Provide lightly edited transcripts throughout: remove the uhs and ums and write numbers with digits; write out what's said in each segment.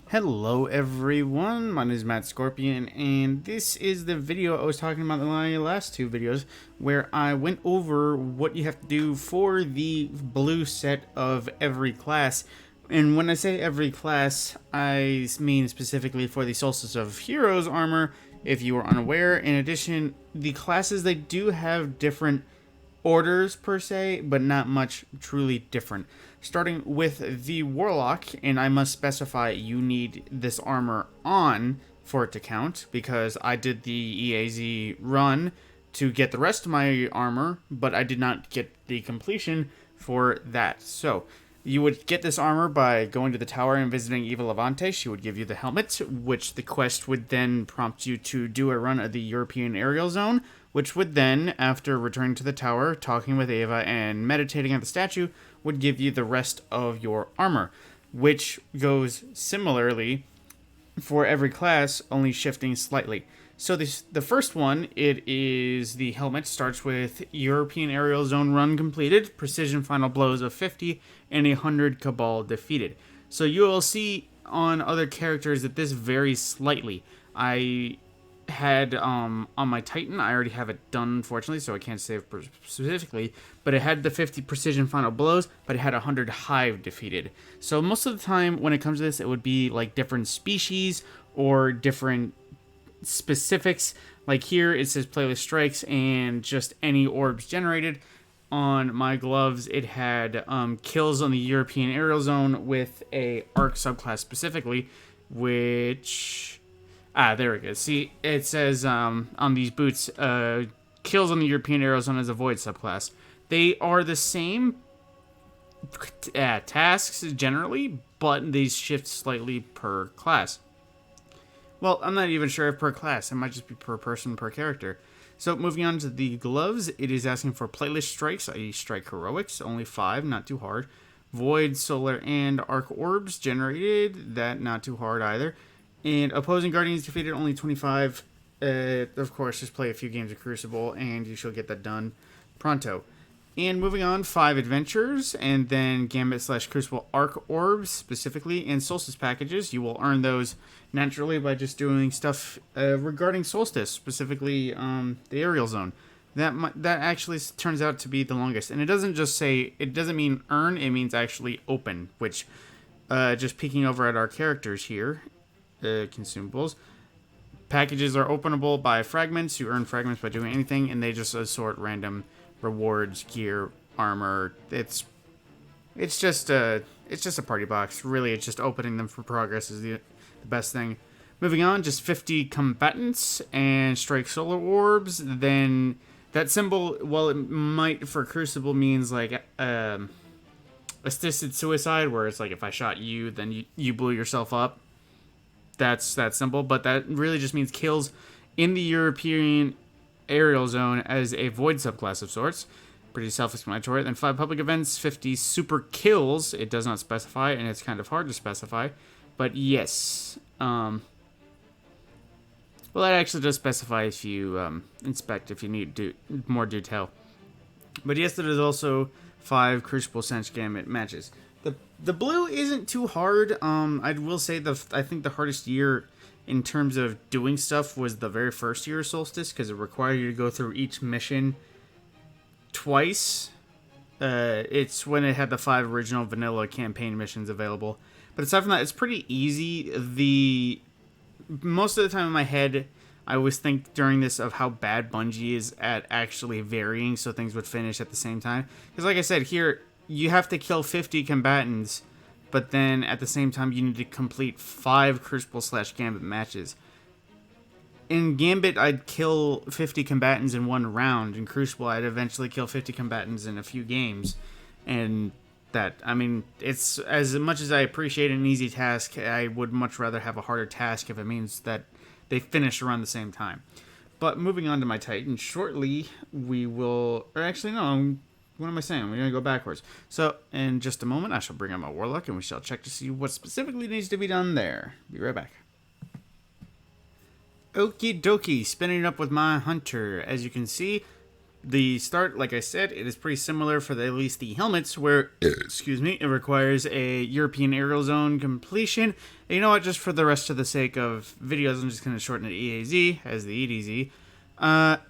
Hello everyone, my name is Matt Scorpion, and this is the video I was talking about in my last two videos, where I went over what you have to do for the blue set of every class. And when I say every class, I mean specifically for the Solstice of Heroes armor, if you are unaware. In addition, the classes, they do have different orders per se, but not much truly different. Starting with the Warlock, and I must specify you need this armor on for it to count, because I did the EAZ run to get the rest of my armor, but I did not get the completion for that. So you would get this armor by going to the tower and visiting Eva Levante. She would give you the helmet, which the quest would then prompt you to do a run of the European aerial zone, which would then, after returning to the tower, talking with Eva, and meditating at the statue, would give you the rest of your armor, which goes similarly for every class, only shifting slightly. So the first one, it is the helmet, starts with European aerial zone run completed, precision final blows of 50, and 100 Cabal defeated. So you will see on other characters that this varies slightly. I had on my Titan, I already have it done, unfortunately, so I can't say specifically, but it had the 50 precision final blows, but it had 100 hive defeated. So most of the time when it comes to this, it would be like different species or different specifics. Like here it says playlist strikes and just any orbs generated. On my gloves, it had kills on the European aerial zone with a arc subclass specifically, which there we go. See, it says on these boots, kills on the European aerial zone as a void subclass. They are the same tasks generally, but they shift slightly per class. Well, I'm not even sure if per class. It might just be per person, per character. So moving on to the gloves, it is asking for playlist strikes, i.e. strike heroics, only 5, not too hard. Void, solar, and arc orbs generated, that not too hard either. And opposing guardians defeated, only 25. Of course, just play a few games of Crucible, and you shall get that done pronto. And moving on, 5 adventures, and then Gambit / Crucible arc orbs specifically, and Solstice packages. You will earn those naturally by just doing stuff regarding Solstice, specifically the aerial zone. That actually turns out to be the longest, and it doesn't just say, it doesn't mean earn, it means actually open. Which, just peeking over at our characters here, consumables. Packages are openable by fragments. You earn fragments by doing anything, and they just assort random rewards, gear, armor. It's just a party box. Really, it's just opening them for progress is the best thing. Moving on, just 50 combatants and strike solar orbs. Then that symbol, while it might for Crucible means like assisted suicide, where it's like if I shot you, then you blew yourself up. That's that symbol, but that really just means kills in the European aerial zone as a void subclass of sorts. Pretty self-explanatory. Then 5 public events, 50 super kills. It does not specify, and it's kind of hard to specify. But yes. Well, that actually does specify if you inspect, if you need more detail. But yes, there is also 5 Crucible Sense Gambit matches. The blue isn't too hard. I will say I think the hardest year in terms of doing stuff was the very first year of Solstice, because it required you to go through each mission twice. It's when it had the 5 original vanilla campaign missions available. But aside from that, it's pretty easy. Most of the time in my head, I always think during this of how bad Bungie is at actually varying so things would finish at the same time. Because like I said, here you have to kill 50 combatants, but then at the same time you need to complete 5 Crucible / Gambit matches. In Gambit, I'd kill 50 combatants in one round. In Crucible, I'd eventually kill 50 combatants in a few games. And that, I mean, it's as much as I appreciate an easy task, I would much rather have a harder task if it means that they finish around the same time. But moving on to my Titan, shortly we will, or actually no, what am I saying? We're going to go backwards. So, in just a moment, I shall bring up my Warlock, and we shall check to see what specifically needs to be done there. Be right back. Okie dokie, spinning up with my Hunter. As you can see, the start, like I said, it is pretty similar for at least the helmets, where, excuse me, it requires a European aerial zone completion. And you know what, just for the rest of the sake of videos, I'm just going to shorten it EAZ as the EDZ.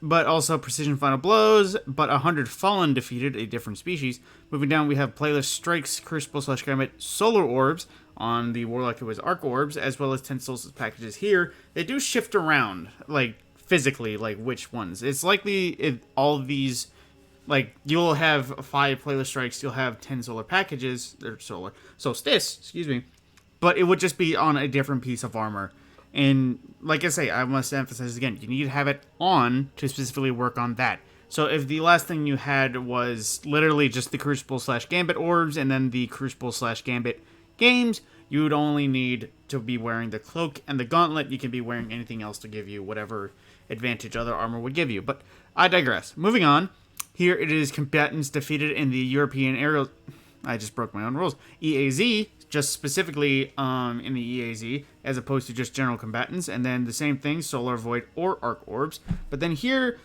But also precision final blows, but 100 fallen defeated, a different species. Moving down, we have playlist strikes, crucible / gambit, solar orbs. On the Warlock, it was arc orbs, as well as 10 Solstice packages here. They do shift around, like, physically, like, which ones. It's likely all of these, like, you'll have 5 playlist strikes, you'll have 10 solar packages, or Solstice, excuse me, but it would just be on a different piece of armor. And, like I say, I must emphasize again, you need to have it on to specifically work on that. So if the last thing you had was literally just the crucible / gambit orbs, and then the crucible / gambit games, you would only need to be wearing the cloak and the gauntlet. You can be wearing anything else to give you whatever advantage other armor would give you. But I digress. Moving on. Here it is combatants defeated in the European aerial... I just broke my own rules. EAZ, just specifically in the EAZ, as opposed to just general combatants. And then the same thing, solar, void, or arc orbs. But then here,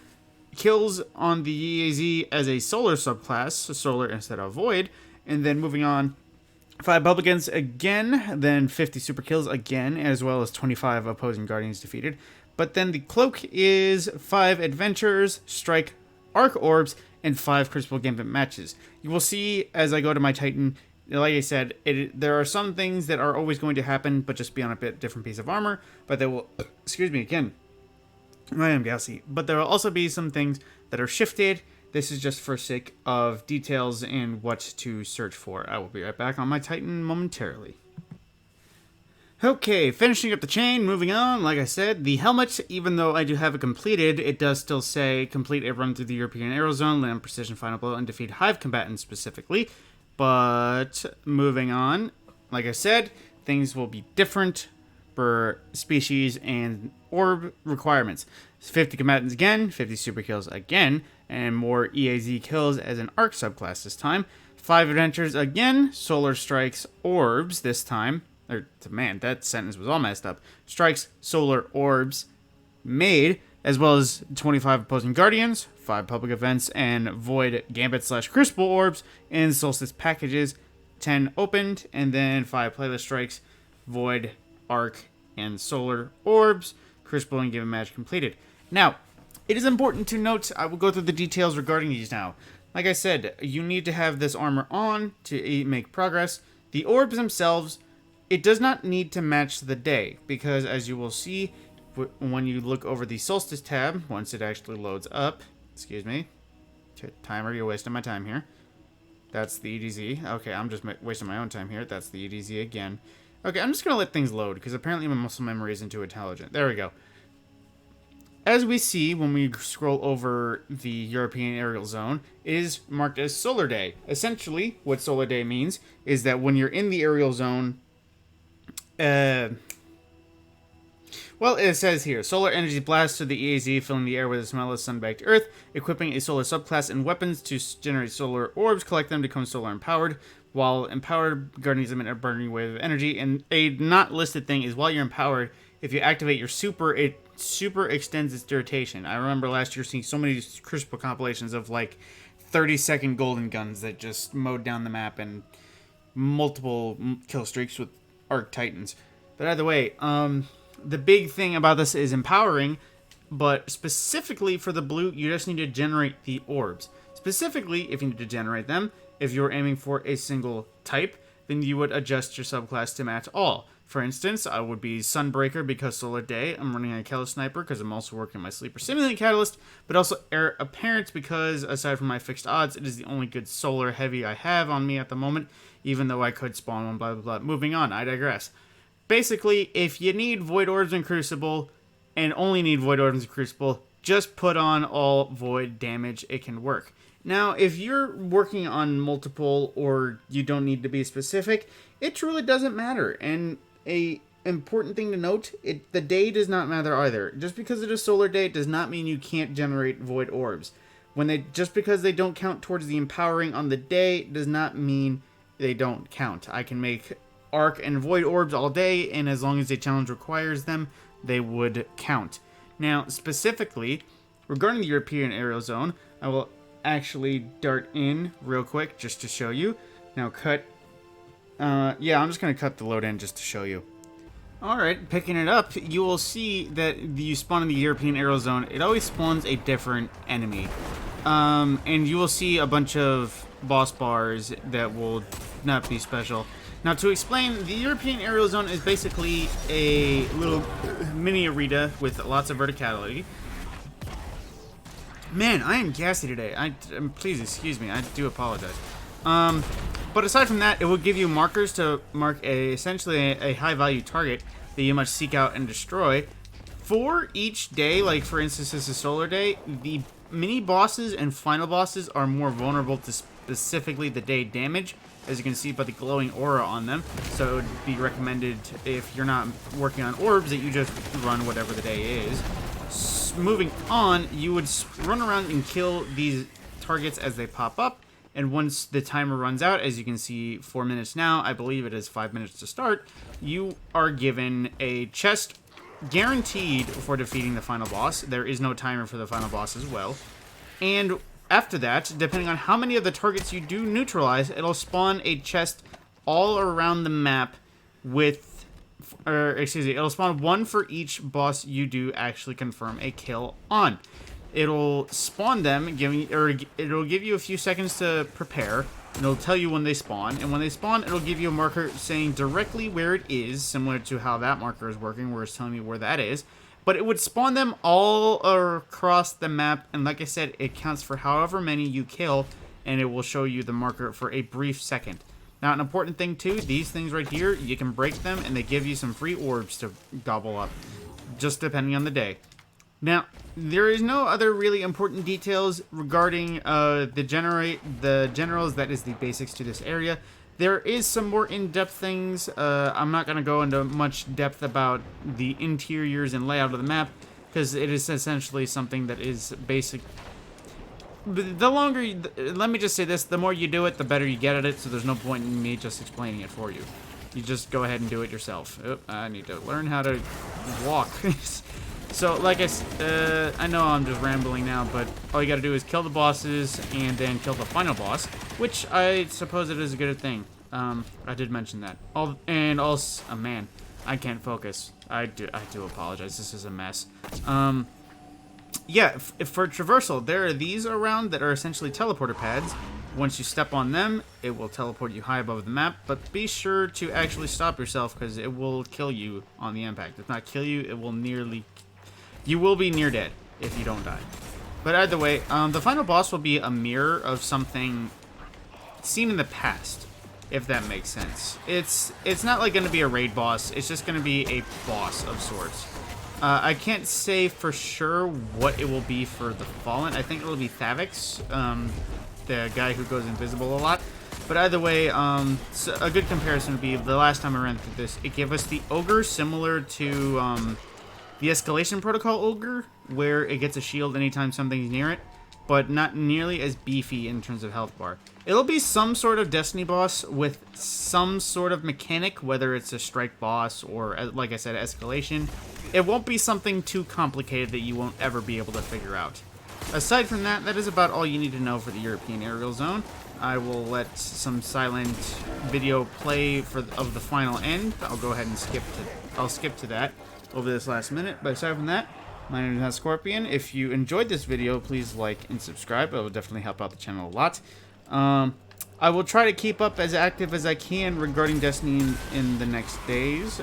kills on the EAZ as a solar subclass, so solar instead of void. And then moving on, 5 publicans again, then 50 super kills again, as well as 25 opposing guardians defeated. But then the cloak is 5 adventures, strike, arc orbs, and 5 crucible gambit matches. You will see as I go to my Titan, like I said, there are some things that are always going to happen, but just be on a bit different piece of armor. But there will, excuse me again, I am gassy. But there will also be some things that are shifted. This is just for sake of details and what to search for. I will be right back on my Titan momentarily. Okay, finishing up the chain, moving on. Like I said, the helmet, even though I do have it completed, it does still say complete a run through the European aerial zone, land precision final blow, and defeat hive combatants specifically. But moving on, like I said, things will be different for species and orb requirements. 50 combatants again, 50 super kills again, and more EAZ kills as an arc subclass this time. 5 adventures again, solar strikes, orbs this time. Man, that sentence was all messed up. Strikes, solar, orbs made, as well as 25 opposing guardians, 5 public events, and void gambit / crucible orbs, and solstice packages, 10 opened, and then 5 playlist strikes, void, arc, and solar orbs, crucible and gambit match completed. Now, it is important to note, I will go through the details regarding these now. Like I said, you need to have this armor on to make progress. The orbs themselves, it does not need to match the day, because as you will see when you look over the Solstice tab, once it actually loads up, excuse me, timer, you're wasting my time here. That's the EDZ. Okay, I'm just wasting my own time here. That's the EDZ again. Okay, I'm just going to let things load, because apparently my muscle memory isn't too intelligent. There we go. As we see when we scroll over the European aerial zone, it is marked as Solar Day. Essentially, what Solar Day means is that when you're in the aerial zone, well, it says here, solar energy blasts to the EAZ, filling the air with the smell of sun-baked earth, equipping a solar subclass and weapons to generate solar orbs, collect them to become solar empowered. While empowered, guardians emit a burning wave of energy, and a not listed thing is while you're empowered, if you activate your super, it super extends its duration. I remember last year seeing so many Crucible compilations of like 30-second golden guns that just mowed down the map and multiple kill streaks with Arc Titans. But either way, the big thing about this is empowering, but specifically for the blue, you just need to generate the orbs. Specifically, if you need to generate them, if you're aiming for a single type, then you would adjust your subclass to match all. For instance, I would be Sunbreaker because Solar Day. I'm running a Catalyst Sniper because I'm also working my Sleeper Simulant Catalyst, but also Heir Apparent because, aside from my fixed odds, it is the only good Solar Heavy I have on me at the moment, even though I could spawn one, blah, blah, blah. Moving on, I digress. Basically, if you need Void Orbs and Crucible, and only need Void Orbs and Crucible, just put on all Void damage, it can work. Now, if you're working on multiple, or you don't need to be specific, it truly doesn't matter, and a important thing to note, the day does not matter either. Just because it is Solar Day does not mean you can't generate Void Orbs. Just because they don't count towards the empowering on the day does not mean they don't count. I can make Arc and Void Orbs all day, and as long as the challenge requires them, they would count. Now, specifically, regarding the European Aerial Zone, I will actually dart in real quick just to show you. Now cut. Yeah, I'm just going to cut the load in just to show you. Alright, picking it up, you will see that you spawn in the European Aero Zone. It always spawns a different enemy. And you will see a bunch of boss bars that will not be special. Now, to explain, the European Aero Zone is basically a little mini arena with lots of verticality. Man, I am gassy today. Please excuse me. I do apologize. But aside from that, it will give you markers to mark essentially a high-value target that you must seek out and destroy. For each day, like for instance, this is Solar Day, the mini bosses and final bosses are more vulnerable to specifically the day damage, as you can see by the glowing aura on them. So it would be recommended, if you're not working on orbs, that you just run whatever the day is. Moving on, you would run around and kill these targets as they pop up. And once the timer runs out, as you can see, 4 minutes now, I believe it is 5 minutes to start, you are given a chest guaranteed for defeating the final boss. There is no timer for the final boss as well. And after that, depending on how many of the targets you do neutralize, it'll spawn a chest all around the map with, it'll spawn one for each boss you do actually confirm a kill on. It'll spawn them, it'll give you a few seconds to prepare, and it'll tell you when they spawn. And when they spawn, it'll give you a marker saying directly where it is, similar to how that marker is working, where it's telling you where that is. But it would spawn them all across the map, and like I said, it counts for however many you kill, and it will show you the marker for a brief second. Now, an important thing too, these things right here, you can break them, and they give you some free orbs to gobble up, just depending on the day. Now, there is no other really important details regarding the generals. That is the basics to this area. There is some more in-depth things. I'm not going to go into much depth about the interiors and layout of the map, because it is essentially something that is basic. The longer, let me just say this, the more you do it, the better you get at it, so there's no point in me just explaining it for you. You just go ahead and do it yourself. Oh, I need to learn how to walk. So, like I know I'm just rambling now, but all you gotta do is kill the bosses and then kill the final boss, which I suppose it is a good thing. I did mention that. Oh man, I can't focus. I do apologize. This is a mess. Yeah, for Traversal, there are these around that are essentially teleporter pads. Once you step on them, it will teleport you high above the map, but be sure to actually stop yourself, because it will kill you on the impact. If not kill you, it will you will be near dead if you don't die. But either way, the final boss will be a mirror of something seen in the past, if that makes sense. It's not like going to be a raid boss. It's just going to be a boss of sorts. I can't say for sure what it will be for the Fallen. I think it will be Thavix, the guy who goes invisible a lot. But either way, so a good comparison would be the last time I ran through this. It gave us the Ogre, similar to the Escalation Protocol Ogre, where it gets a shield anytime something's near it, but not nearly as beefy in terms of health bar. It'll be some sort of Destiny boss with some sort of mechanic, whether it's a strike boss or, like I said, escalation. It won't be something too complicated that you won't ever be able to figure out. Aside from that, that is about all you need to know for the European Aerial Zone. I will let some silent video play of the final end. I'll go ahead and skip to that over this last minute. But aside from that, my name is Scorpion. If you enjoyed this video, please like and subscribe. It will definitely help out the channel a lot. I will try to keep up as active as I can regarding Destiny in the next days.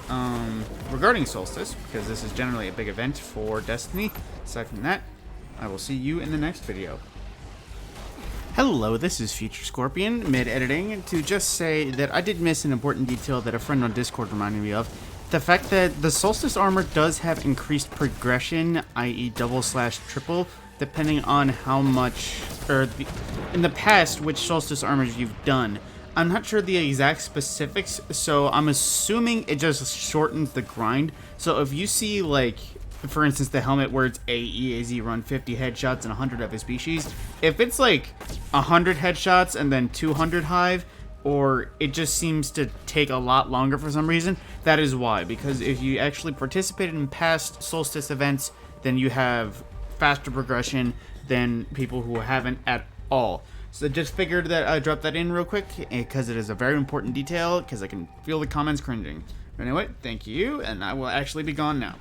Regarding Solstice, because this is generally a big event for Destiny. Aside from that, I will see you in the next video. Hello, this is Future Scorpion, mid-editing, to just say that I did miss an important detail that a friend on Discord reminded me of. The fact that the Solstice armor does have increased progression, i.e. double/triple, depending on how much, in the past, which Solstice armors you've done. I'm not sure the exact specifics, so I'm assuming it just shortens the grind. So if you see, like, for instance, the helmet where it's a EAZ run 50 headshots and 100 of a species, if it's like 100 headshots and then 200 hive, or it just seems to take a lot longer for some reason, that is why. Because if you actually participated in past Solstice events, then you have faster progression than people who haven't at all. So just figured that I'd drop that in real quick because it is a very important detail because I can feel the comments cringing. Anyway, thank you, and I will actually be gone now.